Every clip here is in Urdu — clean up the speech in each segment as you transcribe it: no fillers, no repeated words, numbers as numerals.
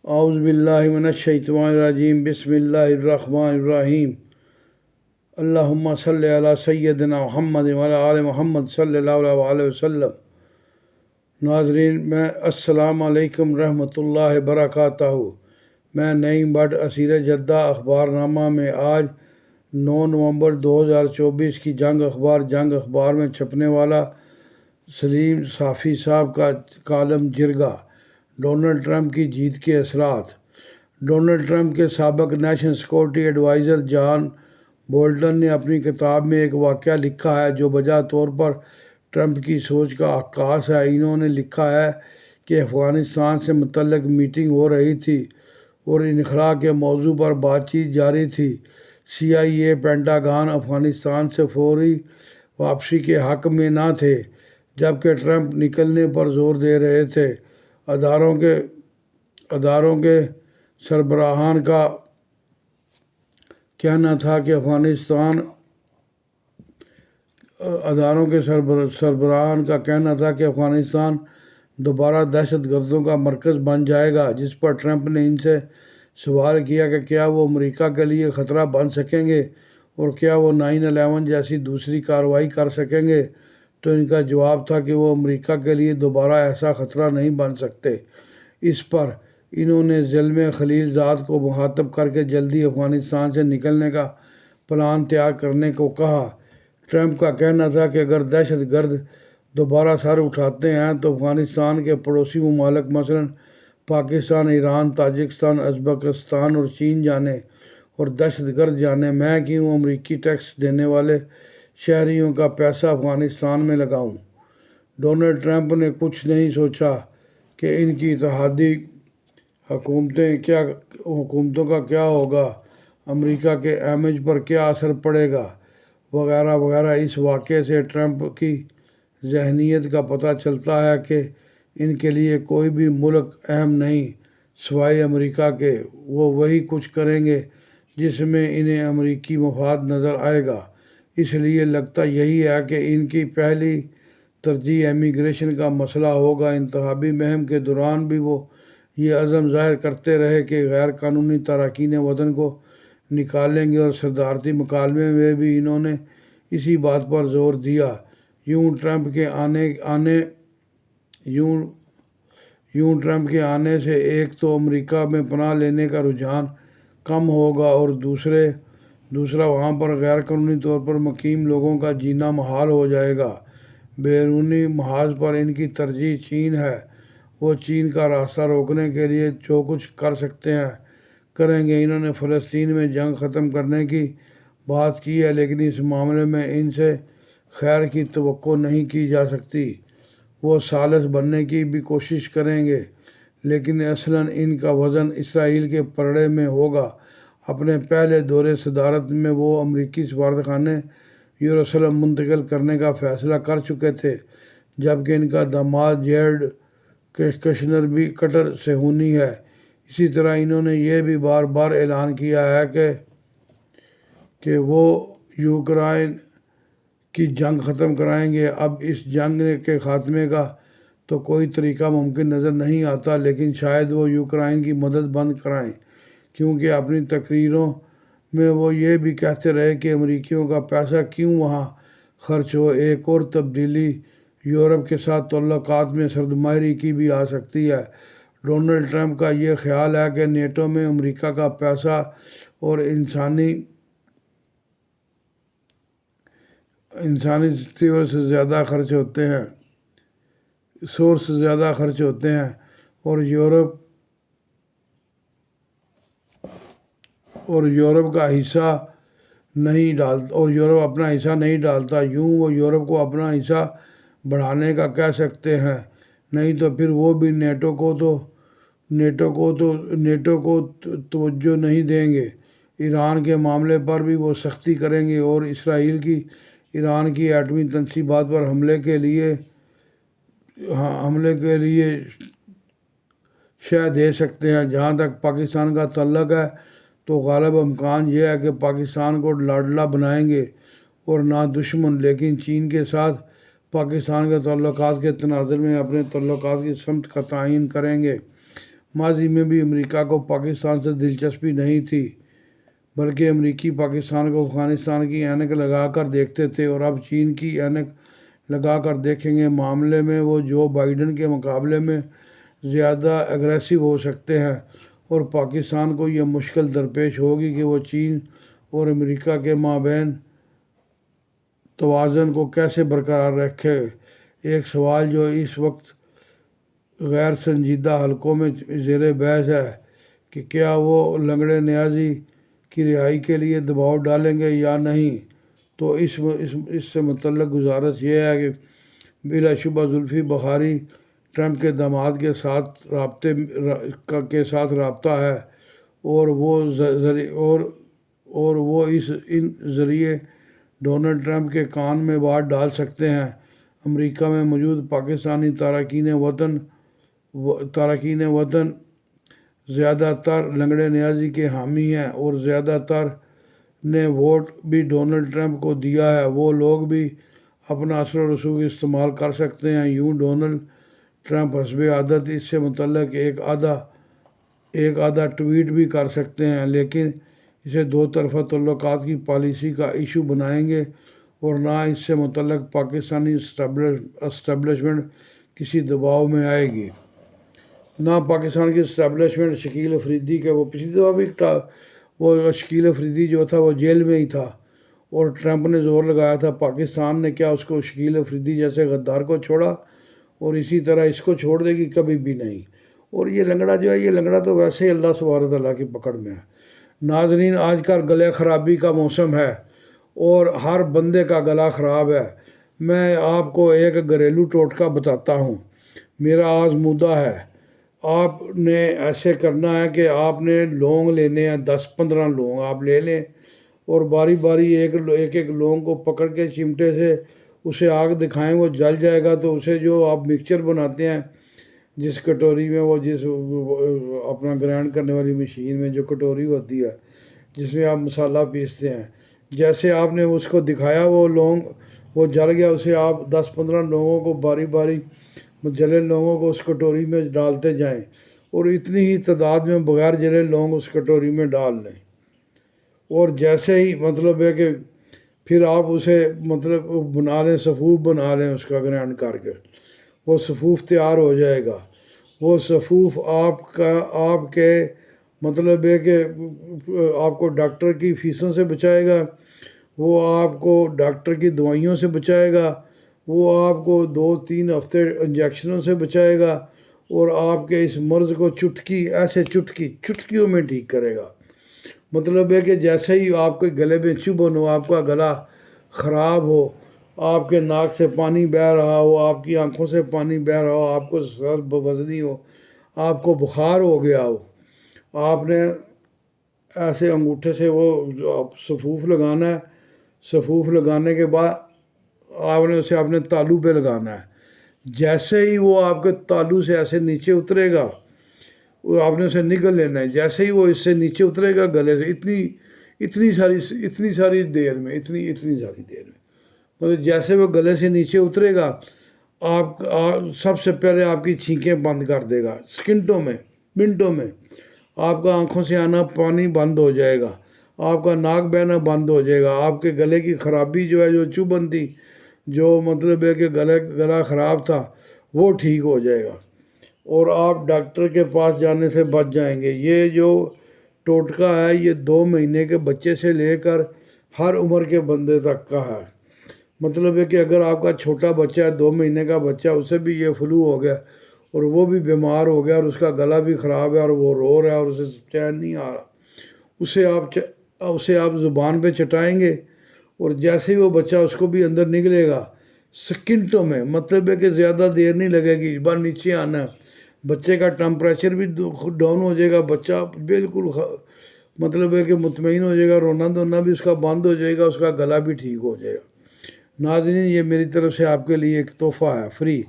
اعوذ باللہ من الشیطان الرجیم بسم اللہ الرحمن الرحیم اللہم صلی علی سیدنا محمد وعلی آل محمد صلی اللہ علیہ وسلم۔ ناظرین، السلام علیکم رحمۃ اللہ وبرکاتہ۔ میں نعیم بٹ اسیر جدہ اخبار نامہ میں آج 9 نومبر 2024 کی جنگ اخبار میں چھپنے والا سلیم صافی صاحب کا کالم جرگہ، ڈونلڈ ٹرمپ کی جیت کے اثرات۔ ڈونلڈ ٹرمپ کے سابق national security advisor John Bolton نے اپنی کتاب میں ایک واقعہ لکھا ہے جو بجا طور پر ٹرمپ کی سوچ کا عکاس ہے۔ انہوں نے لکھا ہے کہ افغانستان سے متعلق میٹنگ ہو رہی تھی اور انخلا کے موضوع پر بات چیت جاری تھی۔ CIA پینٹاگان افغانستان سے فوری واپسی کے حق میں نہ تھے، جبکہ ٹرمپ نکلنے پر زور دے رہے تھے۔ اداروں کے سربراہان کا کہنا تھا کہ افغانستان دوبارہ دہشت گردوں کا مرکز بن جائے گا، جس پر ٹرمپ نے ان سے سوال کیا کہ کیا وہ امریکہ کے لیے خطرہ بن سکیں گے اور کیا وہ 9/11 جیسی دوسری کارروائی کر سکیں گے، تو ان کا جواب تھا کہ وہ امریکہ کے لیے دوبارہ ایسا خطرہ نہیں بن سکتے۔ اس پر انہوں نے ظلم خلیل زاد کو مخاطب کر کے جلدی افغانستان سے نکلنے کا پلان تیار کرنے کو کہا۔ ٹرمپ کا کہنا تھا کہ اگر دہشت گرد دوبارہ سر اٹھاتے ہیں تو افغانستان کے پڑوسی ممالک مثلاً پاکستان، ایران، تاجکستان، ازبکستان اور چین جانے اور دہشت گرد جانے، میں کیوں امریکی ٹیکس دینے والے شہریوں کا پیسہ افغانستان میں لگاؤں۔ ڈونلڈ ٹرمپ نے کچھ نہیں سوچا کہ ان کی اتحادی حکومتوں کا کیا ہوگا، امریکہ کے امیج پر کیا اثر پڑے گا، وغیرہ وغیرہ۔ اس واقعے سے ٹرمپ کی ذہنیت کا پتہ چلتا ہے کہ ان کے لیے کوئی بھی ملک اہم نہیں سوائے امریکہ کے۔ وہ وہی کچھ کریں گے جس میں انہیں امریکی مفاد نظر آئے گا۔ اس لیے لگتا یہی ہے کہ ان کی پہلی ترجیح امیگریشن کا مسئلہ ہوگا۔ انتخابی مہم کے دوران بھی وہ یہ عزم ظاہر کرتے رہے کہ غیر قانونی تارکین وطن کو نکالیں گے، اور صدارتی مکالمے میں بھی انہوں نے اسی بات پر زور دیا۔ یوں ٹرمپ کے آنے سے ایک تو امریکہ میں پناہ لینے کا رجحان کم ہوگا اور دوسرا وہاں پر غیر قانونی طور پر مقیم لوگوں کا جینا محال ہو جائے گا۔ بیرونی محاذ پر ان کی ترجیح چین ہے۔ وہ چین کا راستہ روکنے کے لیے جو کچھ کر سکتے ہیں کریں گے۔ انہوں نے فلسطین میں جنگ ختم کرنے کی بات کی ہے، لیکن اس معاملے میں ان سے خیر کی توقع نہیں کی جا سکتی۔ وہ ثالث بننے کی بھی کوشش کریں گے، لیکن اصلاً ان کا وزن اسرائیل کے پلڑے میں ہوگا۔ اپنے پہلے دورے صدارت میں وہ امریکی سفارتخانے یروشلم منتقل کرنے کا فیصلہ کر چکے تھے، جبکہ ان کا داماد جیرڈ کشنر بھی کٹر صہیونی ہے۔ اسی طرح انہوں نے یہ بھی بار بار اعلان کیا ہے کہ وہ یوکرائن کی جنگ ختم کرائیں گے۔ اب اس جنگ کے خاتمے کا تو کوئی طریقہ ممکن نظر نہیں آتا، لیکن شاید وہ یوکرائن کی مدد بند کرائیں، کیونکہ اپنی تقریروں میں وہ یہ بھی کہتے رہے کہ امریکیوں کا پیسہ کیوں وہاں خرچ ہو۔ ایک اور تبدیلی یورپ کے ساتھ تعلقات میں سرمایہ کی بھی آ سکتی ہے۔ ڈونلڈ ٹرمپ کا یہ خیال ہے کہ نیٹو میں امریکہ کا پیسہ اور انسانی سورس زیادہ خرچ ہوتے ہیں اور یورپ اپنا حصہ نہیں ڈالتا۔ یوں وہ یورپ کو اپنا حصہ بڑھانے کا کہہ سکتے ہیں، نہیں تو پھر وہ بھی نیٹو کو توجہ نہیں دیں گے۔ ایران کے معاملے پر بھی وہ سختی کریں گے اور اسرائیل کی ایران کی ایٹمی تنصیبات پر حملے کے لیے شہ دے سکتے ہیں۔ جہاں تک پاکستان کا تعلق ہے تو غالب امکان یہ ہے کہ پاکستان کو لاڈلا بنائیں گے اور نہ دشمن، لیکن چین کے ساتھ پاکستان کے تعلقات کے تناظر میں اپنے تعلقات کی سمت کا تعین کریں گے۔ ماضی میں بھی امریکہ کو پاکستان سے دلچسپی نہیں تھی، بلکہ امریکی پاکستان کو افغانستان کی اینک لگا کر دیکھتے تھے، اور اب چین کی اینک لگا کر دیکھیں گے۔ معاملے میں وہ جو بائیڈن کے مقابلے میں زیادہ اگریسو ہو سکتے ہیں، اور پاکستان کو یہ مشکل درپیش ہوگی کہ وہ چین اور امریکہ کے مابین توازن کو کیسے برقرار رکھے۔ ایک سوال جو اس وقت غیر سنجیدہ حلقوں میں زیر بحث ہے کہ کیا وہ لنگڑے نیازی کی رہائی کے لیے دباؤ ڈالیں گے یا نہیں۔ تو اس سے متعلق گزارش یہ ہے کہ بلا شبہ زلفی بخاری ٹرمپ کے داماد کے ساتھ رابطہ ہے، اور وہ ان ذریعے ڈونلڈ ٹرمپ کے کان میں بات ڈال سکتے ہیں۔ امریکہ میں موجود پاکستانی تارکین وطن زیادہ تر لنگڑے نیازی کے حامی ہیں، اور زیادہ تر نے ووٹ بھی ڈونلڈ ٹرمپ کو دیا ہے۔ وہ لوگ بھی اپنا اثر و رسوخ استعمال کر سکتے ہیں۔ یوں ڈونلڈ ٹرمپ حسب عادت اس سے متعلق ایک آدھا ٹویٹ بھی کر سکتے ہیں، لیکن اسے دو طرفہ تعلقات کی پالیسی کا ایشو بنائیں گے، اور نہ اس سے متعلق پاکستانی اسٹیبلشمنٹ کسی دباؤ میں آئے گی۔ نہ پاکستان کی اسٹیبلشمنٹ شکیل افریدی کے وہ پچھلی دفعہ بھی وہ شکیل افریدی جو تھا وہ جیل میں ہی تھا، اور ٹرمپ نے زور لگایا تھا۔ پاکستان نے کیا اس کو شکیل افریدی جیسے غدار کو چھوڑا، اور اسی طرح اس کو چھوڑ دے گی؟ کبھی بھی نہیں۔ اور یہ لنگڑا جو ہے، یہ لنگڑا تو ویسے ہی اللہ سبحانہ تعالیٰ کی پکڑ میں ہے۔ ناظرین، آج کل گلے خرابی کا موسم ہے، اور ہر بندے کا گلا خراب ہے۔ میں آپ کو ایک گھریلو ٹوٹکا بتاتا ہوں، میرا آزمودہ ہے۔ آپ نے ایسے کرنا ہے کہ آپ نے لونگ لینے ہیں، 10-15 لونگ آپ لے لیں، اور باری باری ایک لونگ کو پکڑ کے چمٹے سے اسے آگ دکھائیں، وہ جل جائے گا۔ تو اسے جو آپ مکسچر بناتے ہیں، جس کٹوری میں اپنا گرائنڈ کرنے والی مشین میں جو کٹوری ہوتی ہے جس میں آپ مسالہ پیستے ہیں، جیسے آپ نے اس کو دکھایا وہ لونگ وہ جل گیا، اسے آپ 10-15 لونگوں کو باری باری جلے لونگوں کو اس کٹوری میں ڈالتے جائیں، اور اتنی ہی تعداد میں بغیر جلے لونگ اس کٹوری میں ڈال لیں، اور جیسے ہی مطلب ہے کہ پھر آپ اسے بنا لیں، صفوف بنا لیں اس کا گرائنڈ کر کے، وہ صفوف تیار ہو جائے گا۔ وہ صفوف آپ کے مطلب ہے کہ آپ کو ڈاکٹر کی فیسوں سے بچائے گا، وہ آپ کو ڈاکٹر کی دوائیوں سے بچائے گا، وہ آپ کو 2-3 ہفتے انجیکشنوں سے بچائے گا، اور آپ کے اس مرض کو چٹکیوں میں ٹھیک کرے گا۔ مطلب ہے کہ جیسے ہی آپ کے گلے میں چبھن ہو، آپ کا گلا خراب ہو، آپ کے ناک سے پانی بہہ رہا ہو، آپ کی آنکھوں سے پانی بہہ رہا ہو، آپ کو سر وزنی ہو، آپ کو بخار ہو گیا ہو، آپ نے ایسے انگوٹھے سے وہ صفوف لگانا ہے۔ صفوف لگانے کے بعد آپ نے اسے اپنے تالو پہ لگانا ہے۔ جیسے ہی وہ آپ کے تالو سے ایسے نیچے اترے گا، آپ نے اسے نگل لینا ہے۔ جیسے ہی وہ اس سے نیچے اترے گا گلے سے، اتنی ساری دیر میں مطلب جیسے وہ گلے سے نیچے اترے گا، آپ سب سے پہلے آپ کی چھینکیں بند کر دے گا، منٹوں میں آپ کا آنکھوں سے آنا پانی بند ہو جائے گا، آپ کا ناک بہنا بند ہو جائے گا، آپ کے گلے کی خرابی جو ہے، جو چبھن تھی، جو مطلب ہے کہ گلا خراب تھا، وہ ٹھیک ہو جائے گا، اور آپ ڈاکٹر کے پاس جانے سے بچ جائیں گے۔ یہ جو ٹوٹکا ہے، یہ 2 مہینے کے بچے سے لے کر ہر عمر کے بندے تک کا ہے۔ مطلب ہے کہ اگر آپ کا چھوٹا بچہ ہے، 2 مہینے کا بچہ، اسے بھی یہ فلو ہو گیا اور وہ بھی بیمار ہو گیا، اور اس کا گلا بھی خراب ہے، اور وہ رو رہا ہے، اور اسے چین نہیں آ رہا، اسے آپ زبان پہ چٹائیں گے، اور جیسے ہی وہ بچہ اس کو بھی اندر نکلے گا، سیکنڈوں میں، مطلب ہے کہ زیادہ دیر نہیں لگے گی، بار نیچے آنا ہے، بچے کا ٹمپریچر بھی ڈاؤن ہو جائے گا، بچہ بالکل مطلب ہے کہ مطمئن ہو جائے گا، رونا دھونا بھی اس کا بند ہو جائے گا، اس کا گلا بھی ٹھیک ہو جائے گا۔ ناظرین، یہ میری طرف سے آپ کے لیے ایک تحفہ ہے، فری۔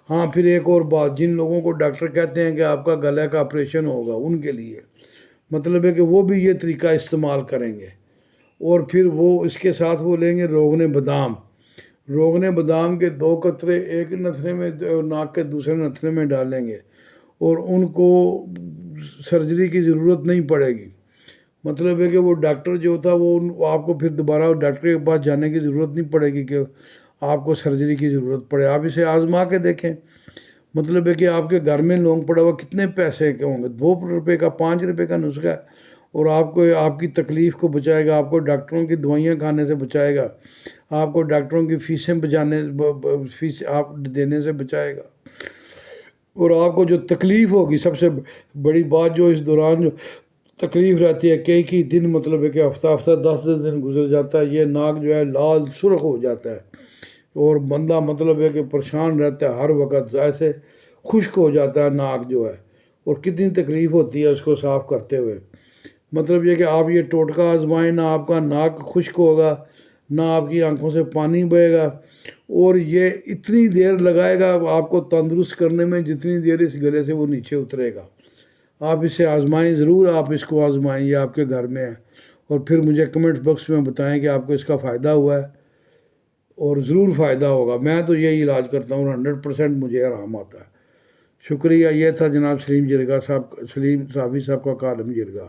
ہاں، پھر ایک اور بات، جن لوگوں کو ڈاکٹر کہتے ہیں کہ آپ کا گلے کا آپریشن ہوگا، ان کے لیے مطلب ہے کہ وہ بھی یہ طریقہ استعمال کریں گے، اور پھر وہ اس کے ساتھ وہ لیں گے روغن بادام کے 2 قطرے ایک نتھرے میں، ناک کے دوسرے نتھرے میں ڈالیں گے، اور ان کو سرجری کی ضرورت نہیں پڑے گی۔ مطلب ہے کہ وہ ڈاکٹر جو تھا وہ آپ کو پھر دوبارہ ڈاکٹر کے پاس جانے کی ضرورت نہیں پڑے گی کہ آپ کو سرجری کی ضرورت پڑے۔ آپ اسے آزما کے دیکھیں، مطلب ہے کہ آپ کے گھر میں لونگ پڑا ہوا کتنے پیسے کے ہوں گے، 2 روپے کا 5 روپے کا نسخہ ہے، اور آپ کو آپ کی تکلیف کو بچائے گا، آپ کو ڈاکٹروں کی دوائیاں کھانے سے بچائے گا، آپ کو ڈاکٹروں کی فیسیں فیس آپ دینے سے بچائے گا، اور آپ کو جو تکلیف ہوگی، سب سے بڑی بات جو اس دوران جو تکلیف رہتی ہے، کئی دن، مطلب ہے کہ ہفتہ 10 دن گزر جاتا ہے، یہ ناک جو ہے لال سرخ ہو جاتا ہے، اور بندہ مطلب ہے کہ پریشان رہتا ہے ہر وقت، ایسے خشک ہو جاتا ہے ناک جو ہے، اور کتنی تکلیف ہوتی ہے اس کو صاف کرتے ہوئے۔ مطلب یہ کہ آپ یہ ٹوٹکا آزمائیں، نہ آپ کا ناک خشک ہوگا، نہ آپ کی آنکھوں سے پانی بہے گا، اور یہ اتنی دیر لگائے گا آپ کو تندرست کرنے میں جتنی دیر اس گلے سے وہ نیچے اترے گا۔ آپ اسے آزمائیں ضرور، آپ اس کو آزمائیں، یہ آپ کے گھر میں ہے، اور پھر مجھے کمنٹ باکس میں بتائیں کہ آپ کو اس کا فائدہ ہوا ہے، اور ضرور فائدہ ہوگا۔ میں تو یہی علاج کرتا ہوں، 100% مجھے آرام آتا ہے۔ شکریہ۔ یہ تھا جناب سلیم جرگہ صاحب، سلیم صافی صاحب کا کالم جرگہ۔